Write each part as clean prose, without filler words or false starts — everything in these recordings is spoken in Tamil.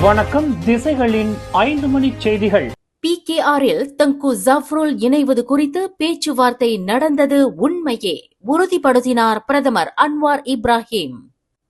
வணக்கம். திசைகளின் 5 மணி செய்திகள். PKRல் தங்கு ஜஃப்ருல் இணைவது குறித்து பேச்சுவார்த்தை நடந்தது உண்மையே, உறுதிப்படுத்தினார் பிரதமர் அன்வார் இப்ராஹிம்.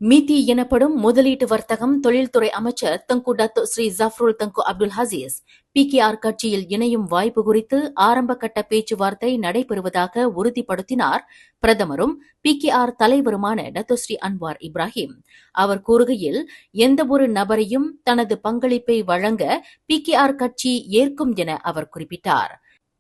மிதி எனப்படும் முதலீட்டு வர்த்தகம் தொழில்துறை அமைச்சர் தங்கு டத்து ஸ்ரீ ஜஃப்ருல் தங்கு அப்துல் ஹசீஸ் PKR கட்சியில் இணையும் வாய்ப்பு குறித்து ஆரம்பகட்ட பேச்சுவார்த்தை நடைபெறுவதாக உறுதிப்படுத்தினார் பிரதமரும் PKR தலைவருமான டத்து ஸ்ரீ அன்வார் இப்ராஹிம். அவர் கூறுகையில், எந்தவொரு நபரையும் தனது பங்களிப்பை வழங்க PKR கட்சி ஏற்கும் என அவர் குறிப்பிட்டார்.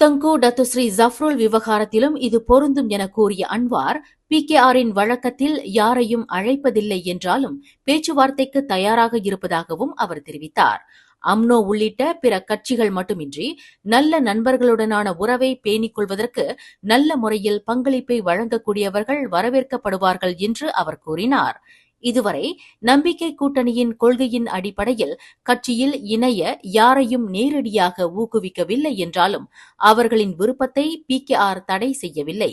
தங்கு டத்து ஸ்ரீ ஜஃப்ருல் விவகாரத்திலும் இது பொருந்தும் என கூறிய அன்வார், PKRின் வழக்கத்தில் யாரையும் அழைப்பதில்லை என்றாலும் பேச்சுவார்த்தைக்கு தயாராக இருப்பதாகவும் அவர் தெரிவித்தார். அம்னோ உள்ளிட்ட பிற கட்சிகள் மட்டுமின்றி நல்ல நண்பர்களுடனான உறவை பேணிக் கொள்வதற்கு நல்ல முறையில் பங்களிப்பை வழங்கக்கூடியவர்கள் வரவேற்கப்படுவார்கள் என்று அவர் கூறினார். இதுவரை நம்பிக்கை கூட்டணியின் கொள்கையின் அடிப்படையில் கட்சியில் இணைய யாரையும் நேரடியாக ஊக்குவிக்கவில்லை என்றாலும் அவர்களின் விருப்பத்தை PKR தடை செய்யவில்லை.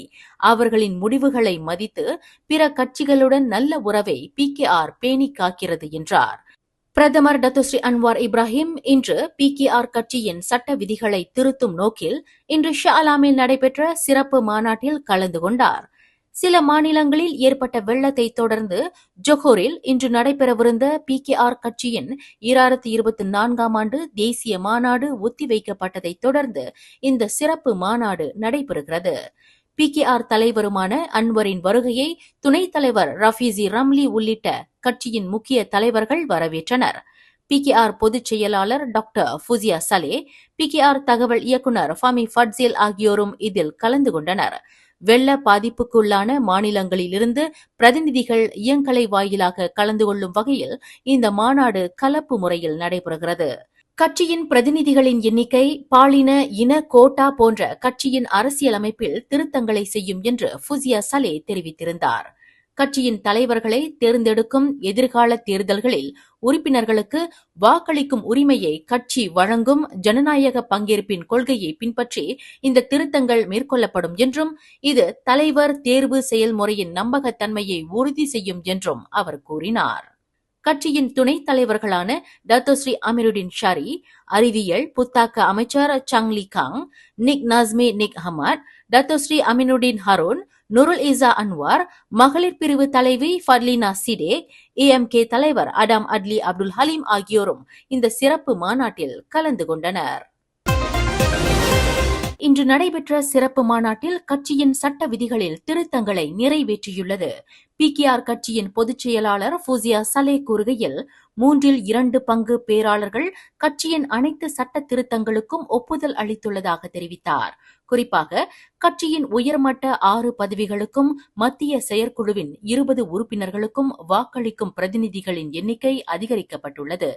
அவர்களின் முடிவுகளை மதித்து பிற கட்சிகளுடன் நல்ல உறவை PKR பேணி காக்கிறது என்றார். பிரதமர் டத்து ஸ்ரீ அன்வார் இப்ராஹிம் இன்று PKR கட்சியின் சட்ட விதிகளை திருத்தும் நோக்கில் இன்று ஷா அலாமில் நடைபெற்ற சிறப்பு மாநாட்டில் கலந்து கொண்டார். சில மாநிலங்களில் ஏற்பட்ட வெள்ளத்தை தொடர்ந்து ஜொஹோரில் இன்று நடைபெறவிருந்த PKR கட்சியின் 2024ஆம் ஆண்டு தேசிய மாநாடு ஒத்திவைக்கப்பட்டதைத் தொடர்ந்து இந்த சிறப்பு மாநாடு நடைபெறுகிறது. PKR தலைவருமான அன்வரின் வருகையை துணைத் தலைவர் ரஃபீசி ரம்லி உள்ளிட்ட கட்சியின் முக்கிய தலைவர்கள் வரவேற்றனர். PKR பொதுச் செயலாளர் டாக்டர் ஃபுசியா சலே, PKR தகவல் இயக்குநர் ஃபமி ஃபட்சேல் ஆகியோரும் இதில் கலந்து கொண்டனர். வெள்ள பாதிப்புக்குள்ளான மாநிலங்களிலிருந்து பிரதிநிதிகள் இயங்கலை வாயிலாக கலந்து கொள்ளும் வகையில் இந்த மாநாடு கலப்பு முறையில் நடைபெறுகிறது. கட்சியின் பிரதிநிதிகளின் எண்ணிக்கை, பாலின, இன கோட்டா போன்ற கட்சியின் அரசியலமைப்பில் திருத்தங்களை செய்யும் என்று ஃபுசியா சலே தெரிவித்திருந்தார். கட்சியின் தலைவர்களை தேர்ந்தெடுக்கும் எதிர்கால தேர்தல்களில் உறுப்பினர்களுக்கு வாக்களிக்கும் உரிமையை கட்சி வழங்கும் ஜனநாயக பங்கேற்பின் கொள்கையை பின்பற்றி இந்த திருத்தங்கள் மேற்கொள்ளப்படும் என்றும் இது தலைவர் தேர்வு செயல்முறையின் நம்பகத்தன்மையை உறுதி செய்யும் என்றும் அவர் கூறினார். கட்சியின் துணைத் தலைவர்களான டத்து ஸ்ரீ அமீருடின் ஷரி, அறிவியல் புத்தாக்க அமைச்சர் Chang Lih Kang, Nik Nazmi Nik Ahmad, Datuk Seri Aminuddin Harun, Nurul Izzah Anwar, மகளிர் பிரிவு தலைவி ஃபட்லினா சிடேக், AMK தலைவர் அடாம் அட்லி அப்துல் ஹலீம் ஆகியோரும் இந்த சிறப்பு மாநாட்டில் கலந்து கொண்டனர். இன்று நடைபெற்ற சிறப்பு மாநாட்டில் கட்சியின் சட்ட விதிகளில் திருத்தங்களை நிறைவேற்றியுள்ளது. PKR கட்சியின் பொதுச் செயலாளர் ஃபுசியா சலே கூறுகையில், 2/3 பங்கு பேராளர்கள் கட்சியின் அனைத்து சட்ட திருத்தங்களுக்கும் ஒப்புதல் அளித்துள்ளதாக தெரிவித்தார். குறிப்பாக கட்சியின் உயர்மட்ட 6 பதவிகளுக்கும் மத்திய செயற்குழுவின் 20 உறுப்பினர்களுக்கும் வாக்களிக்கும் பிரதிநிதிகளின் எண்ணிக்கை அதிகரிக்கப்பட்டுள்ளது.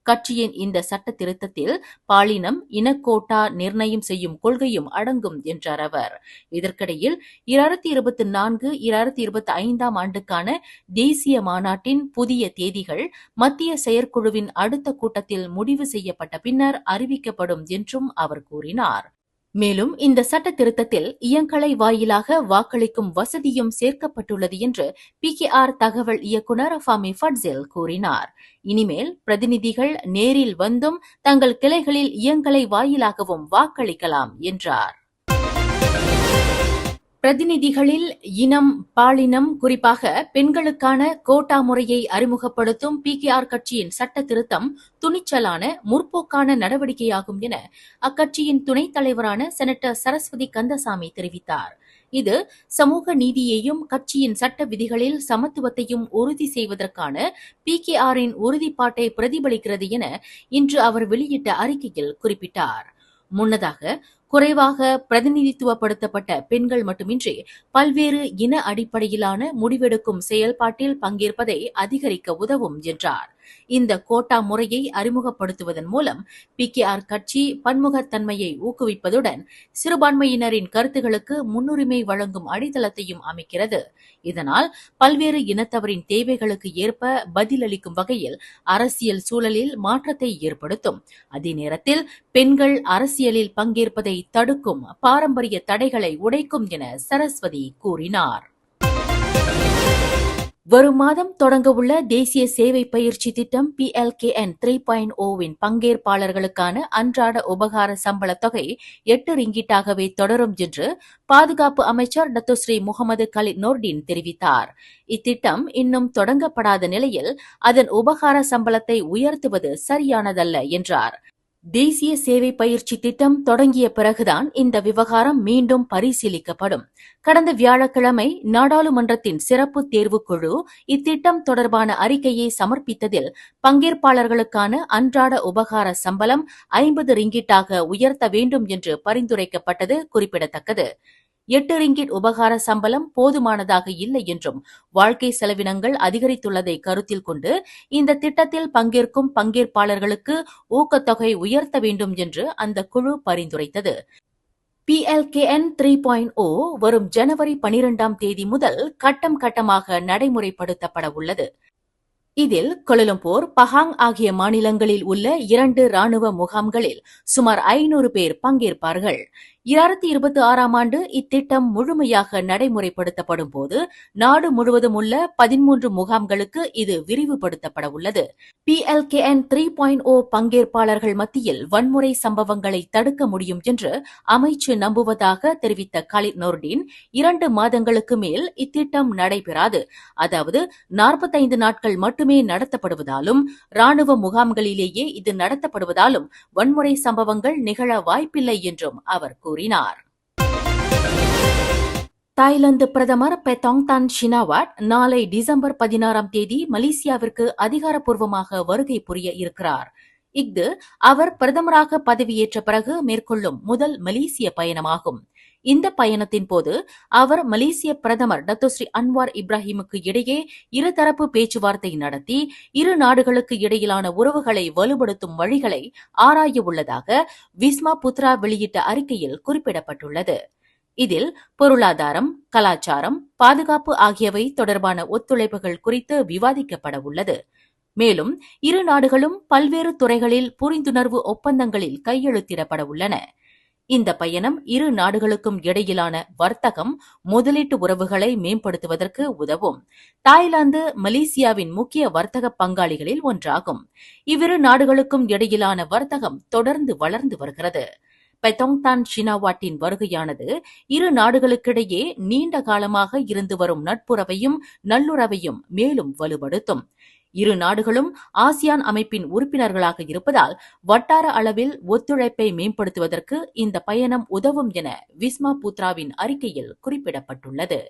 கட்சியின் இந்த சட்ட திருத்தத்தில் பாலினம், இனக்கோட்டா நிர்ணயம் செய்யும் கொள்கையும் அடங்கும் என்றார் அவர். இதற்கிடையில் 2024-2025ஆம் ஆண்டுக்கான தேசிய மாநாட்டின் புதிய தேதிகள் மத்திய செயற்குழுவின் அடுத்த கூட்டத்தில் முடிவு செய்யப்பட்ட பின்னர் அறிவிக்கப்படும் என்றும் அவர் கூறினார். மேலும் இந்த சட்ட திருத்தத்தில் இயங்கலை வாயிலாக வாக்களிக்கும் வசதியும் சேர்க்கப்பட்டுள்ளது என்று PKR தகவல் இயக்குநர் ஃபமி ஃபட்சேல் கூறினார். இனிமேல் பிரதிநிதிகள் நேரில் வந்தும் தங்கள் கிளைகளில் இயங்கலை வாயிலாகவும் வாக்களிக்கலாம் என்றார். பிரதிநிதிகளில் இனம், பாலினம், குறிப்பாக பெண்களுக்கான கோட்டா முறையை அறிமுகப்படுத்தும் PKR கட்சியின் சட்ட திருத்தம் துணிச்சலான, முற்போக்கான நடவடிக்கையாகும் என அக்கட்சியின் துணைத் தலைவரான செனட்டர் சரஸ்வதி கந்தசாமி தெரிவித்தார். இது சமூக நீதியையும் கட்சியின் சட்ட விதிகளில் சமத்துவத்தையும் உறுதி செய்வதற்கான PKRின் உறுதிப்பாட்டை பிரதிபலிக்கிறது என இன்று அவர் வெளியிட்ட அறிக்கையில் குறிப்பிட்டார். முன்னதாக குறைவாக பிரதிநிதித்துவப்படுத்தப்பட்ட பெண்கள் மட்டுமின்றி பல்வேறு இன அடிப்படையிலான முடிவெடுக்கும் செயல்பாட்டில் பங்கேற்பதை அதிகரிக்க உதவும் என்றார். இந்த கோட்டா முறையை அறிமுகப்படுத்துவதன் மூலம் PKR கட்சி பன்முகத்தன்மையை ஊக்குவிப்பதுடன் சிறுபான்மையினரின் கருத்துகளுக்கு முன்னுரிமை வழங்கும் அடித்தளத்தையும் அமைக்கிறது. இதனால் பல்வேறு இனத்தவரின் தேவைகளுக்கு ஏற்ப பதிலளிக்கும் வகையில் அரசியல் சூழலில் மாற்றத்தை ஏற்படுத்தும். அதே நேரத்தில் பெண்கள் அரசியலில் பங்கேற்பதை தடுக்கும் பாரம்பரிய தடைகளை உடைக்கும் என சரஸ்வதி கூறினார். வரும் மாதம் தொடங்கவுள்ள தேசிய சேவை பயிற்சி திட்டம் PLKN 3.0வின் பங்கேற்பாளர்களுக்கான அன்றாட உபகார சம்பள தொகை 8 ரிங்கிட்டாகவே தொடரும் என்று பாதுகாப்பு அமைச்சர் டத்தோஸ்ரீ முகமது கலித் நோர்டின் தெரிவித்தார். இத்திட்டம் இன்னும் தொடங்கப்படாத நிலையில் அதன் உபகார சம்பளத்தை உயர்த்துவது சரியானதல்ல என்றார். தேசிய சேவை பயிற்சி திட்டம் தொடங்கிய பிறகுதான் இந்த விவகாரம் மீண்டும் பரிசீலிக்கப்படும். கடந்த வியாழக்கிழமை நாடாளுமன்றத்தின் சிறப்பு தேர்வுக்குழு இத்திட்டம் தொடர்பான அறிக்கையை சமர்ப்பித்ததில் பங்கேற்பாளர்களுக்கான அன்றாட உபகார சம்பளம் 50 ரிங்கிட்டாக உயர்த்த வேண்டும் என்று பரிந்துரைக்கப்பட்டது குறிப்பிடத்தக்கது. 8 ரிங்கிட் உபகார சம்பளம் போதுமானதாக இல்லை என்றும் வாழ்க்கை செலவினங்கள் அதிகரித்துள்ளதை கருத்தில் கொண்டு இந்த திட்டத்தில் பங்கேற்கும் பங்கேற்பாளர்களுக்கு ஊக்கத்தொகை உயர்த்த வேண்டும் என்று அந்த குழு பரிந்துரைத்தது. PLKN 3.0 வரும் ஜனவரி 12ஆம் தேதி முதல் கட்டம் கட்டமாக நடைமுறைப்படுத்தப்பட உள்ளது. இதில் கொலலம்பூர், பஹாங் ஆகிய மாநிலங்களில் உள்ள 2 ராணுவ முகாம்களில் சுமார் 500 பேர் பங்கேற்பார்கள். 2026ஆம் ஆண்டு இத்திட்டம் முழுமையாக நடைமுறைப்படுத்தப்படும் போது நாடு முழுவதும் உள்ள 13 முகாம்களுக்கு இது விரிவுபடுத்தப்பட உள்ளது. PLKN 3.0 பங்கேற்பாளர்கள் மத்தியில் வன்முறை சம்பவங்களை தடுக்க முடியும் என்று அமைச்சு நம்புவதாக தெரிவித்த கலித் நோர்டின் 2 மாதங்களுக்கு மேல் இத்திட்டம் நடைபெறாது, அதாவது 45 நாட்கள் மட்டுமே நடத்தப்படுவதாலும் ராணுவ முகாம்களிலேயே இது நடத்தப்படுவதாலும் வன்முறை சம்பவங்கள் நிகழ வாய்ப்பில்லை என்றும் அவர் கூறினார். தாய்லாந்து பிரதமர் பெத்தோங்தான் ஷினாவாட் நாளை டிசம்பர் 16ஆம் தேதி மலேசியாவிற்கு அதிகாரப்பூர்வமாக வருகை புரிய இருக்கிறார். இஃது அவர் பிரதமராக பதவியேற்ற பிறகு மேற்கொள்ளும் முதல் மலேசிய பயணமாகும். இந்த பயணத்தின் போது அவர் மலேசிய பிரதமர் டத்தோஸ்ரீ அன்வார் இப்ராஹிமுக்கு இடையே இருதரப்பு பேச்சுவார்த்தை நடத்தி இரு நாடுகளுக்கு இடையிலான உறவுகளை வலுப்படுத்தும் வழிகளை ஆராய உள்ளதாக விஸ்மா புத்ரா வெளியிட்ட அறிக்கையில் குறிப்பிடப்பட்டுள்ளது. இதில் பொருளாதாரம், கலாச்சாரம், பாதுகாப்பு ஆகியவை தொடர்பான ஒத்துழைப்புகள் குறித்து விவாதிக்கப்பட உள்ளது. மேலும் இரு நாடுகளும் பல்வேறு துறைகளில் புரிந்துணர்வு ஒப்பந்தங்களில் கையெழுத்திடப்பட உள்ளன. இந்த பயணம் இரு நாடுகளுக்கும் இடையிலான வர்த்தகம், முதலீட்டு உறவுகளை மேம்படுத்துவதற்கு உதவும். தாய்லாந்து மலேசியாவின் முக்கிய வர்த்தக பங்காளிகளில் ஒன்றாகும். இவ்விரு நாடுகளுக்கும் இடையிலான வர்த்தகம் தொடர்ந்து வளர்ந்து வருகிறது. பெத்தோங்தான் ஷினாவாட்டின் வருகையானது இரு நாடுகளுக்கிடையே நீண்ட காலமாக இருந்து வரும் நட்புறவையும் நல்லுறவையும் மேலும் வலுப்படுத்தும். இரு நாடுகளும் ஆசியான் அமைப்பின் உறுப்பினர்களாக இருப்பதால் வட்டார அளவில் ஒத்துழைப்பை மேம்படுத்துவதற்கு இந்த பயணம் உதவும் என விஸ்மா புத்ராவின் அறிக்கையில் குறிப்பிடப்பட்டுள்ளது.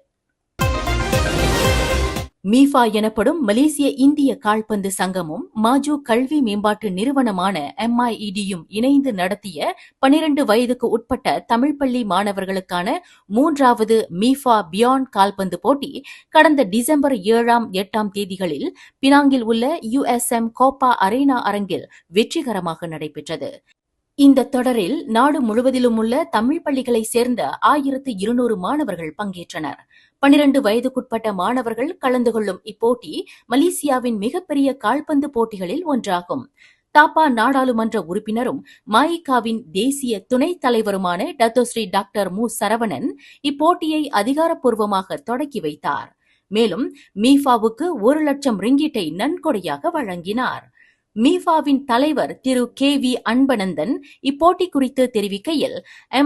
மீஃபா எனப்படும் மலேசிய இந்திய கால்பந்து சங்கமும் மாஜு கல்வி மேம்பாட்டு நிறுவனமான MIEDயும் இணைந்து நடத்திய 12 வயதுக்கு உட்பட்ட தமிழ் பள்ளி மாணவர்களுக்கான 3வது மீஃபா பியாண்ட் கால்பந்து போட்டி கடந்த டிசம்பர் 7ஆம் 8ஆம் தேதிகளில் பினாங்கில் உள்ள USM கோப்பா அரேனா அரங்கில் வெற்றிகரமாக நடைபெற்றது. இந்த தொடரில் நாடு முழுவதிலும் உள்ள தமிழ் பள்ளிகளைச் சேர்ந்த 1200 மாணவர்கள் பங்கேற்றனர். 12 வயதுக்குட்பட்ட மாணவர்கள் கலந்து கொள்ளும் இப்போட்டி மலேசியாவின் மிகப்பெரிய கால்பந்து போட்டிகளில் ஒன்றாகும். தாப்பா நாடாளுமன்ற உறுப்பினரும் மாயிகாவின் தேசிய துணைத் தலைவருமான டத்தோஸ்ரீ டாக்டர் மு சரவணன் இப்போட்டியை அதிகாரப்பூர்வமாக தொடக்கி வைத்தார். மேலும் மீஃபாவுக்கு 1 லட்சம் ரிங்கிட்டை நன்கொடையாக வழங்கினார். மீஃபாவின் தலைவர் திரு KV அன்பனந்தன் இப்போட்டி குறித்து தெரிவிக்கையில்,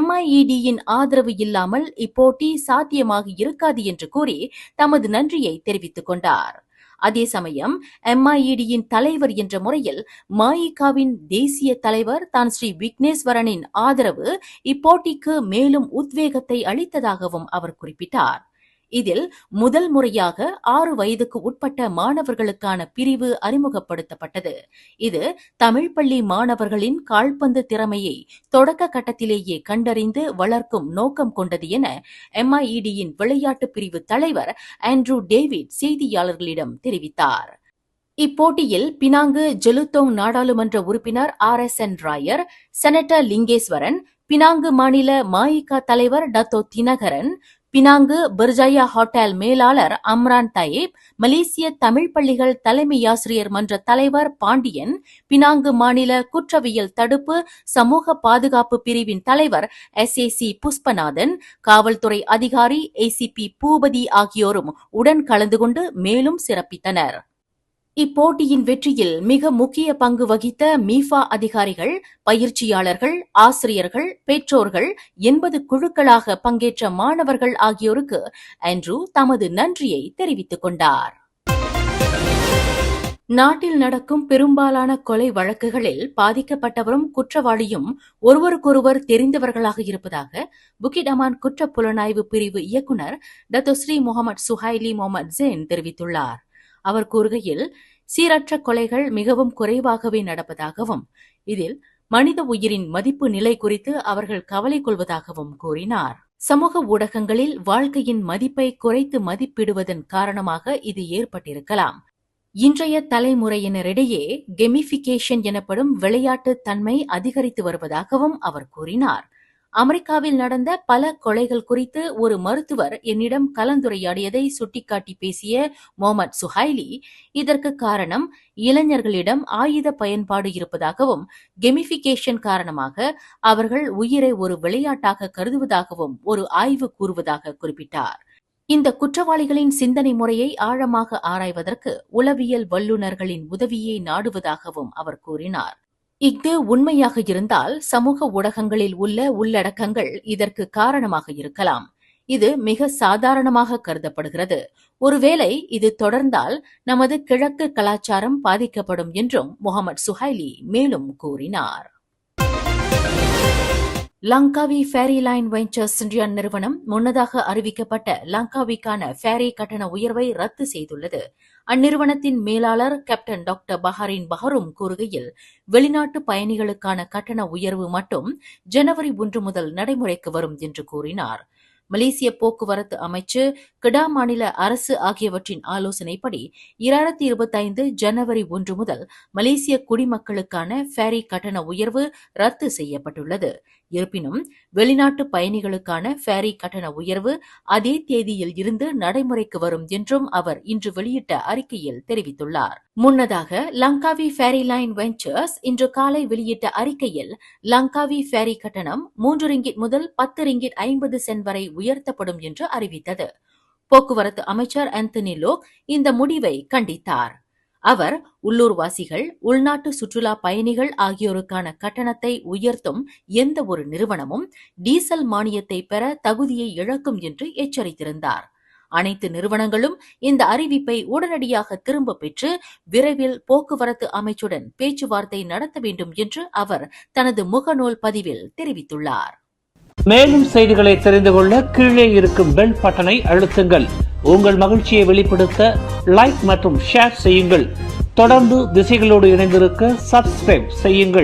MIEDயின் ஆதரவு இல்லாமல் இப்போட்டி சாத்தியமாக இருக்காது என்று கூறி தமது நன்றியை தெரிவித்துக் கொண்டார். அதே சமயம் MIEDயின் தலைவர் என்ற முறையில் மாயிகாவின் தேசிய தலைவர் தான் ஸ்ரீ விக்னேஸ்வரனின் ஆதரவு இப்போட்டிக்கு மேலும் உத்வேகத்தை அளித்ததாகவும் அவர் குறிப்பிட்டார். இதில் முதல் முறையாக 6 வயதுக்கு உட்பட்ட மாணவர்களுக்கான பிரிவு அறிமுகப்படுத்தப்பட்டது. இது தமிழ் பள்ளி மாணவர்களின் கால்பந்து திறமையை தொடக்க கட்டத்திலேயே கண்டறிந்து வளர்க்கும் நோக்கம் கொண்டது என MIEDயின் விளையாட்டு பிரிவு தலைவர் ஆண்ட்ரூ டேவிட் செய்தியாளர்களிடம் தெரிவித்தார். இப்போட்டியில் பினாங்கு ஜெலுத்தோங் நாடாளுமன்ற உறுப்பினர் RSN Rayar, senator Lingeswaran, Penang மாநில மாயிகா தலைவர் டத்தோ தினகரன், பினாங்கு பிர்ஜாயா ஹோட்டல் மேலாளர் அம்ரான் தயீப், மலேசிய தமிழ் பள்ளிகள் தலைமை ஆசிரியர் மன்ற தலைவர் பாண்டியன், பினாங்கு மாநில குற்றவியல் தடுப்பு சமூக பாதுகாப்பு பிரிவின் தலைவர் SAC புஷ்பநாதன், காவல்துறை அதிகாரி ACP பூபதி ஆகியோரும் உடன் கலந்து கொண்டு மேலும் சிறப்பித்தனர். இப்போட்டியின் வெற்றியில் மிக முக்கிய பங்கு வகித்த மீஃபா அதிகாரிகள், பயிற்சியாளர்கள், ஆசிரியர்கள், பெற்றோர்கள், 80 குழுக்களாக பங்கேற்ற மாணவர்கள் ஆகியோருக்கு ஆண்ட்ரூ தமது நன்றியை தெரிவித்துக் கொண்டார். நாட்டில் நடக்கும் பெரும்பாலான கொலை வழக்குகளில் பாதிக்கப்பட்டவரும் குற்றவாளியும் ஒருவருக்கொருவர் தெரிந்தவர்களாக இருப்பதாக புக்கிட் அமான் குற்ற புலனாய்வு பிரிவு இயக்குநர் டத்தோஸ்ரீ முகமது சுஹைலி முகமது ஜெயின் தெரிவித்துள்ளார். அவர் கூறுகையில், சீரற்ற கொலைகள் மிகவும் குறைவாகவே நடப்பதாகவும், இதில் மனித உயிரின் மதிப்பு நிலை குறித்து அவர்கள் கவலை கொள்வதாகவும் கூறினார். சமூக ஊடகங்களில் வாழ்க்கையின் மதிப்பை குறைத்து மதிப்பிடுவதன் காரணமாக இது ஏற்பட்டிருக்கலாம். இன்றைய தலைமுறையினரிடையே கெமிஃபிகேஷன் எனப்படும் விளையாட்டு தன்மை அதிகரித்து வருவதாகவும் அவர் கூறினார். அமெரிக்காவில் நடந்த பல கொலைகள் குறித்து ஒரு மருத்துவர் என்னிடம் கலந்துரையாடியதை சுட்டிக்காட்டி பேசிய முகமது சுஹைலி, இதற்கு காரணம் இளைஞர்களிடம் ஆயுத பயன்பாடு இருப்பதாகவும், கெமிஃபிகேஷன் காரணமாக அவர்கள் உயிரை ஒரு விளையாட்டாக கருதுவதாகவும் ஒரு ஆய்வு கூறுவதாக குறிப்பிட்டார். இந்த குற்றவாளிகளின் சிந்தனை முறையை ஆழமாக ஆராய்வதற்கு உளவியல் வல்லுநர்களின் உதவியை நாடுவதாகவும் அவர் கூறினார். இஃது உண்மையாக இருந்தால் சமூக ஊடகங்களில் உள்ள உள்ளடக்கங்கள் இதற்கு காரணமாக இருக்கலாம். இது மிக சாதாரணமாக கருதப்படுகிறது. ஒருவேளை இது தொடர்ந்தால் நமது கிழக்கு கலாச்சாரம் பாதிக்கப்படும் என்றும் முகமது சுஹைலி மேலும் கூறினார். Langkawi ferry line ventures India நிறுவனம் முன்னதாக அறிவிக்கப்பட்ட லங்காவிக்கான ஃபேரி கட்டண உயர்வை ரத்து செய்துள்ளது. அந்நிறுவனத்தின் மேலாளர் கேப்டன் டாக்டர் பஹரின் பஹரும் கூறுகையில், வெளிநாட்டு பயணிகளுக்கான கட்டண உயர்வு மட்டும் ஜனவரி 1 முதல் நடைமுறைக்கு வரும் என்று கூறினார். மலேசிய போக்குவரத்து அமைச்சு, கிடா மாநில அரசு ஆகியவற்றின் ஆலோசனைப்படி 2025 ஜனவரி 1 முதல் மலேசிய குடிமக்களுக்கான ஃபேரி கட்டண உயர்வு ரத்து செய்யப்பட்டுள்ளது. இருப்பினும் வெளிநாட்டு பயணிகளுக்கான ஃபேரி கட்டண உயர்வு அதே தேதியில் இருந்து நடைமுறைக்கு வரும் என்றும் அவர் இன்று வெளியிட்ட அறிக்கையில் தெரிவித்துள்ளார். முன்னதாக லங்காவி ஃபேரி லைன் வெஞ்சர்ஸ் இன்று காலை வெளியிட்ட அறிக்கையில், லங்காவி ஃபேரி கட்டணம் 3 ரிங்கிட் முதல் 10 ரிங்கிட் 50 சென்ட் வரை உயர்த்தப்படும் என்று அறிவித்தது. போக்குவரத்து அமைச்சர் ஆந்தனி லோக் இந்த முடிவை கண்டித்தார். அவர் உள்ளூர்வாசிகள், உள்நாட்டு சுற்றுலா பயணிகள் ஆகியோருக்கான கட்டணத்தை உயர்த்தும் எந்த ஒரு நிறுவனமும் டீசல் மானியத்தை பெற தகுதியை இழக்கும் என்று எச்சரித்திருந்தார். அனைத்து நிறுவனங்களும் இந்த அறிவிப்பை உடனடியாக திரும்ப பெற்று விரைவில் போக்குவரத்து அமைச்சுடன் பேச்சுவார்த்தை நடத்த வேண்டும் என்று அவர் தனது முகநூல் பதிவில் தெரிவித்துள்ளார். மேலும் செய்திகளை தெரிந்து கொள்ள கீழே இருக்கும் பெல் பட்டனை அழுத்துங்கள். உங்கள் மகிழ்ச்சியை வெளிப்படுத்த லைக் மற்றும் ஷேர் செய்யுங்கள். தொடர்ந்து திசைகளோடு இணைந்திருக்க சப்ஸ்கிரைப் செய்யுங்கள்.